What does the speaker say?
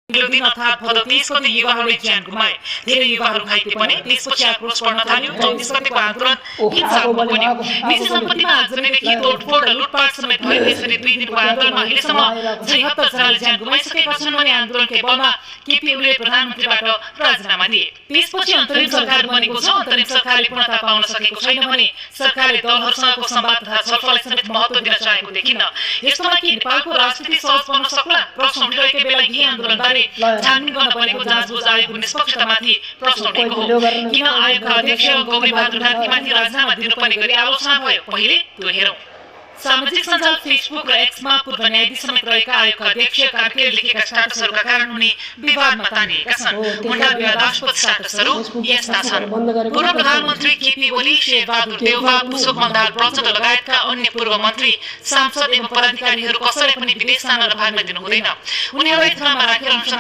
दिन अर्थात् भदौ 23 गते युवाहरूले ज्यान गुमाए। धेरै युवाहरू घाइते बने। त्यसपछि आक्रोश बढ्न थाल्यो। 24 गतेको आन्दोलन हिंसात्मक बन्यो। निजी सम्पत्तिमा आगजनीदेखि तोडफोड र लुटपाट समेत भयो। यसरी 2 दिनको आन्दोलनमा अहिलेसम्म 76 जनाले ज्यान गुमाइसकेका छन् भने आन्दोलनकै बलमा केपी ओलीले प्रधानमन्त्रीबाट राजीनामा दिए। त्यसपछि अन्तरिम सरकार बनेको छ। अन्तरिम सरकारले पूर्णता पाउन सकेको छैन भने सरकारले दलहरूसँगको संवाद तथा छलफललाई समेत महत्त्व दिन चाहेको देखिन्न। यस्तोमा के नेपालको राजनीति सहज बन्न सक्ला? प्रश्न उठिरहेकै बेला यही आन्दोलनबारे छानबिन गर्न बनेको जाँचबुझ आयोगको निष्पक्षतामाथि प्रश्न उठेको हो। किन आयोगका अध्यक्ष गौरी बहादुर कार्कीमाथि राजीनामा दिनुपर्ने गरी आलोचना भयो? पहिले त्यो हेरौं। सामाजिक सञ्जाल फेसबुक र एक्समा पूर्व न्यायाधीश समेत रहेका आयोगका अध्यक्ष कार्कीले लेखेका स्ट्याटसहरूका कारण उनी विवादमा तानिएका छन्। उनका विवादास्पद स्ट्याटसहरू यस्ता छन्। पूर्व प्रधानमन्त्री केपी ओली, शेरबहादुर देउवा, पुष्पक मन्दाल प्रचण्ड लगायतका अन्य पूर्व मन्त्री, सांसद एवं पदाधिकारीहरू कसैलाई पनि विदेश जान र भाग्न दिनु हुँदैन। उनीहरूलाई थानामा राखेर